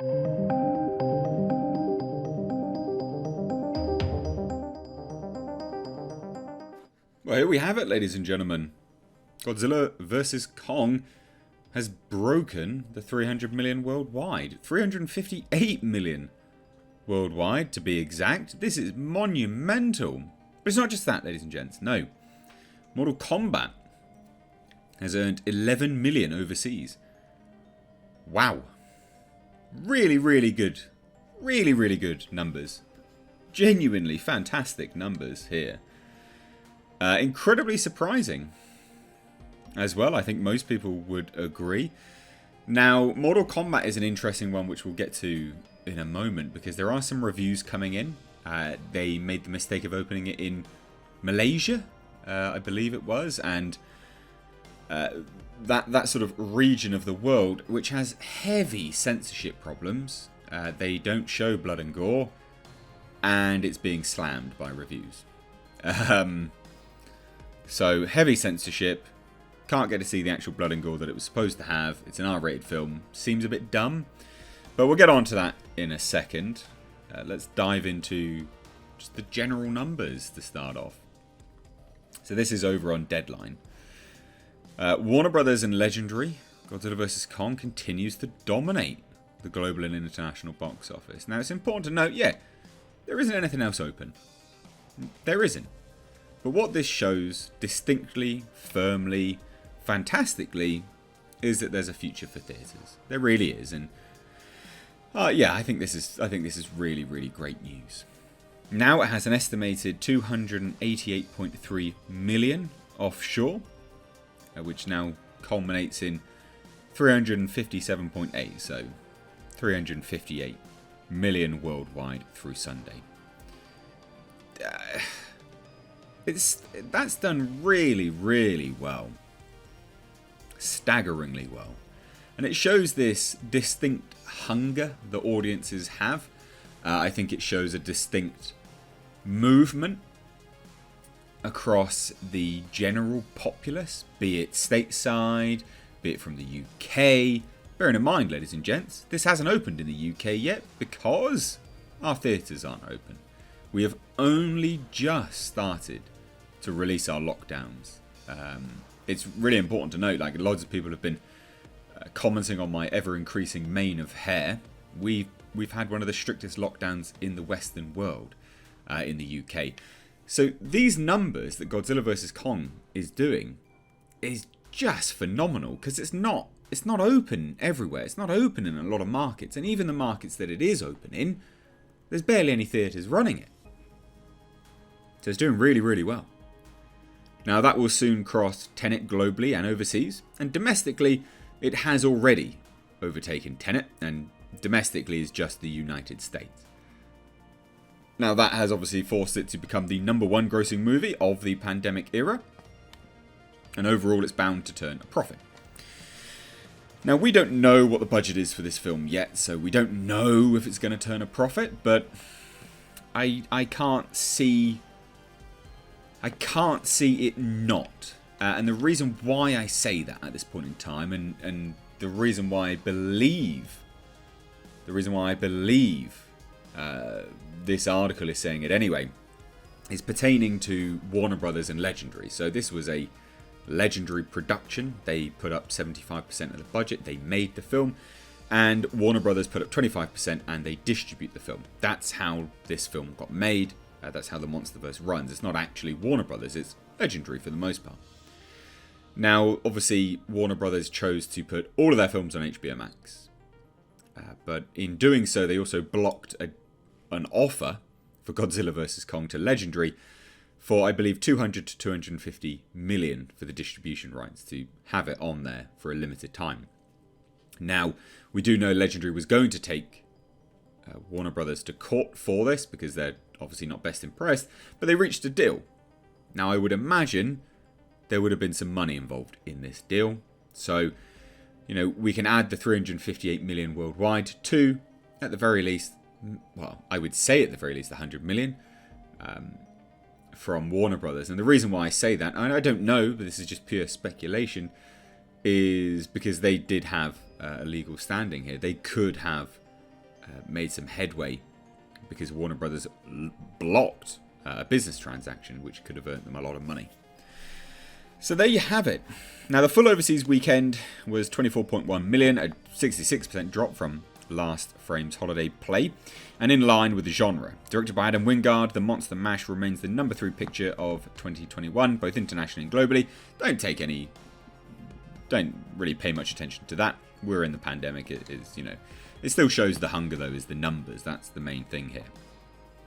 Well, here we have it, ladies and gentlemen. Godzilla vs Kong has broken the 300 million worldwide. 358 million worldwide, to be exact. This is monumental. But it's not just that, ladies and gents. No. Mortal Kombat has earned 11 million overseas. Wow. Really, really good. Really, really good numbers. Genuinely fantastic numbers here. Incredibly surprising as well. I think most people would agree. Now, Mortal Kombat is an interesting one, which we'll get to in a moment, because there are some reviews coming in. They made the mistake of opening it in Malaysia, I believe it was, and that sort of region of the world, which has heavy censorship problems. They don't show blood and gore, and it's being slammed by reviews. So, heavy censorship. Can't get to see the actual blood and gore that it was supposed to have. It's an R-rated film. Seems a bit dumb. But we'll get on to that in a second. Let's dive into just the general numbers to start off. So this is over on Deadline. Warner Brothers and Legendary, Godzilla vs Kong continues to dominate the global and international box office. Now, it's important to note, yeah, there isn't anything else open. There isn't. But what this shows distinctly, firmly, fantastically, is that there's a future for theatres. There really is, and yeah, I think this is really, really great news. Now it has an estimated 288.3 million offshore, which now culminates in 357.8, so 358 million worldwide through Sunday. That's done really, really well. Staggeringly well. And it shows this distinct hunger that audiences have. I think it shows a distinct movement across the general populace, be it stateside, be it from the UK. Bearing in mind, ladies and gents, this hasn't opened in the UK yet because our theatres aren't open. We have only just started to release our lockdowns. It's really important to note, like, loads of people have been commenting on my ever-increasing mane of hair. We've had one of the strictest lockdowns in the Western world, in the UK. So these numbers that Godzilla vs Kong is doing is just phenomenal, because it's not open everywhere. It's not open in a lot of markets, and even the markets that it is open in, there's barely any theatres running it. So it's doing really, really well. Now, that will soon cross Tenet globally and overseas, and domestically it has already overtaken Tenet, and domestically is just the United States. Now, that has obviously forced it to become the #1 grossing movie of the pandemic era, and overall it's bound to turn a profit. Now, we don't know what the budget is for this film yet, so we don't know if it's going to turn a profit, but I can't see it not. And the reason why I say that at this point in time, and the reason why I believe this article is saying it anyway, is pertaining to Warner Brothers and Legendary. So this was a Legendary production. They put up 75% of the budget. They made the film. And Warner Brothers put up 25% and they distribute the film. That's how this film got made. That's how the Monsterverse runs. It's not actually Warner Brothers, it's Legendary for the most part. Now, obviously, Warner Brothers chose to put all of their films on HBO Max. But in doing so, they also blocked an offer for Godzilla vs Kong to Legendary for, I believe, 200 to 250 million for the distribution rights to have it on there for a limited time. Now, we do know Legendary was going to take Warner Brothers to court for this, because they're obviously not best impressed, but they reached a deal. Now, I would imagine there would have been some money involved in this deal. So, we can add the 358 million worldwide to, at the very least, well, I would say at the very least 100 million from Warner Brothers. And the reason why I say that, and I don't know, but this is just pure speculation, is because they did have a legal standing here. They could have made some headway because Warner Brothers blocked a business transaction which could have earned them a lot of money. So there you have it. Now the full overseas weekend was 24.1 million, a 66% drop from last Frame's holiday play, and in line with the genre. Directed by Adam Wingard, The Monster Mash remains the number 3 picture of 2021, both internationally and globally. Don't really pay much attention to that. We're in the pandemic. It still shows the hunger though, is the numbers. That's the main thing here.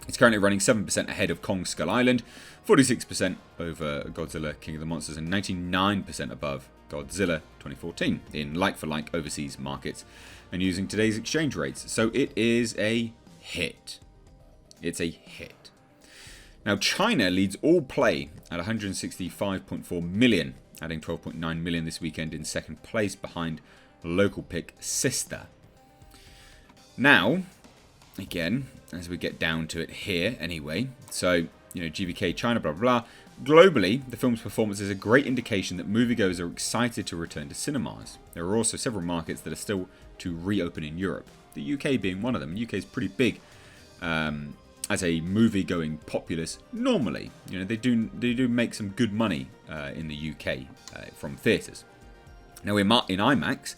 It's currently running 7% ahead of Kong Skull Island, 46% over Godzilla King of the Monsters, and 99% above Godzilla 2014 in like-for-like overseas markets, and using today's exchange rates. So it is a hit. It's a hit. Now China leads all play at 165.4 million, adding 12.9 million this weekend in second place behind local pick Sister. Now, again, as we get down to it here anyway, so, GVK China, blah, blah, blah. Globally, the film's performance is a great indication that moviegoers are excited to return to cinemas. There are also several markets that are still to reopen in Europe, the UK being one of them. The UK is pretty big as a movie-going populace normally. They do make some good money in the UK from theatres. Now in IMAX,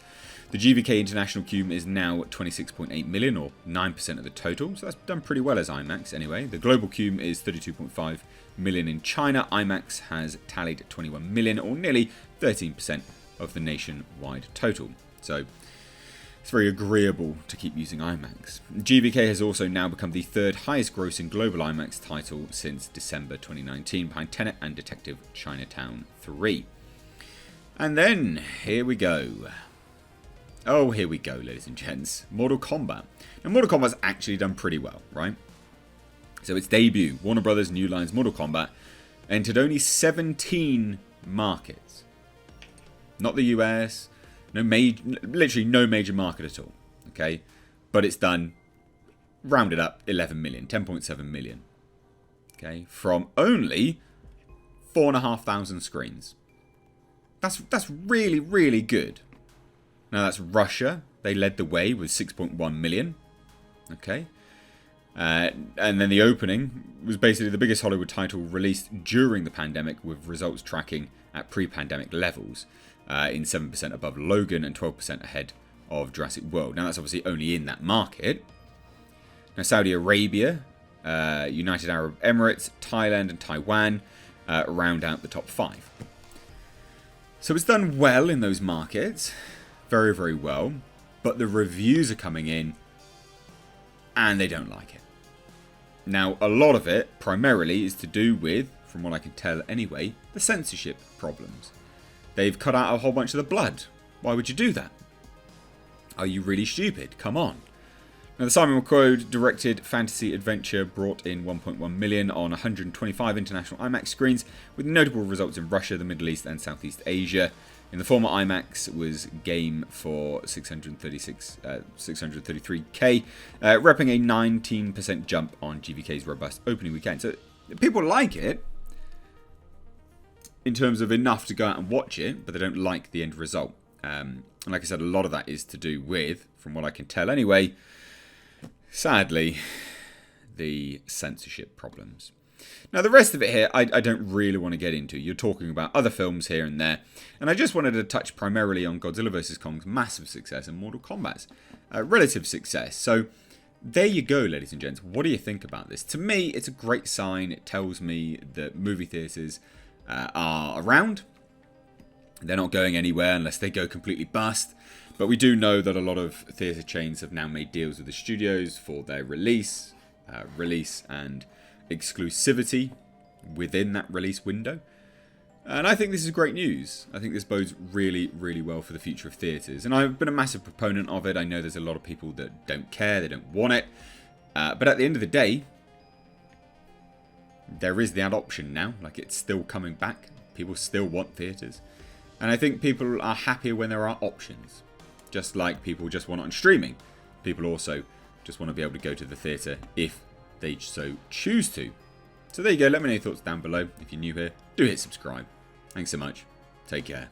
the GVK International Cume is now 26.8 million, or 9% of the total, so that's done pretty well as IMAX anyway. The global Cume is 32.5 million in China. IMAX has tallied 21 million, or nearly 13% of the nationwide total. So it's very agreeable to keep using IMAX. GVK has also now become the third highest grossing global IMAX title since December 2019, behind Tenet and Detective Chinatown 3. And then, here we go. Oh, here we go, ladies and gents. Mortal Kombat. Now, Mortal Kombat's actually done pretty well, right? So its debut, Warner Brothers New Line's Mortal Kombat, entered only 17 markets. Not the US, literally no major market at all, okay? But it's done, rounded up, 11 million, 10.7 million, okay? From only 4,500 screens. That's really, really good. Now that's Russia. They led the way with 6.1 million. Okay. And then the opening was basically the biggest Hollywood title released during the pandemic, with results tracking at pre-pandemic levels, in 7% above Logan and 12% ahead of Jurassic World. Now that's obviously only in that market. Now Saudi Arabia, United Arab Emirates, Thailand and Taiwan round out the top 5. So it's done well in those markets. Very, very well, but the reviews are coming in and they don't like it. Now, a lot of it primarily is to do with, from what I can tell anyway, the censorship problems. They've cut out a whole bunch of the blood. Why would you do that? Are you really stupid? Come on. Now, the Simon McQuoid directed fantasy adventure brought in 1.1 million on 125 international IMAX screens, with notable results in Russia, the Middle East and Southeast Asia. In the former, IMAX was game for 633k, repping a 19% jump on GVK's robust opening weekend. So people like it in terms of enough to go out and watch it, but they don't like the end result. And like I said, a lot of that is to do with, from what I can tell anyway, sadly, the censorship problems. Now, the rest of it here, I don't really want to get into. You're talking about other films here and there. And I just wanted to touch primarily on Godzilla Vs Kong's massive success and Mortal Kombat's relative success. So, there you go, ladies and gents. What do you think about this? To me, it's a great sign. It tells me that movie theatres are around. They're not going anywhere unless they go completely bust. But we do know that a lot of theatre chains have now made deals with the studios for their release and exclusivity within that release window. And I think this is great news. I think this bodes really, really well for the future of theatres. And I've been a massive proponent of it. I know there's a lot of people that don't care, they don't want it. But at the end of the day, there is that option now. Like, it's still coming back. People still want theatres. And I think people are happier when there are options. Just like people just want it on streaming. People also just want to be able to go to the theatre if they so choose to. So there you go. Let me know your thoughts down below. If you're new here, do hit subscribe. Thanks so much. Take care.